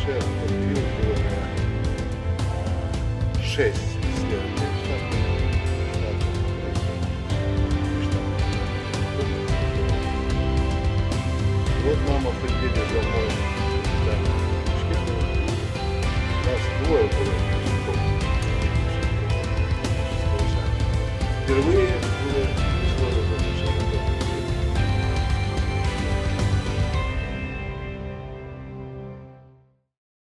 раньше отбил было 6 исследований штатных. Вот нам определили домой нас двое было. Впервые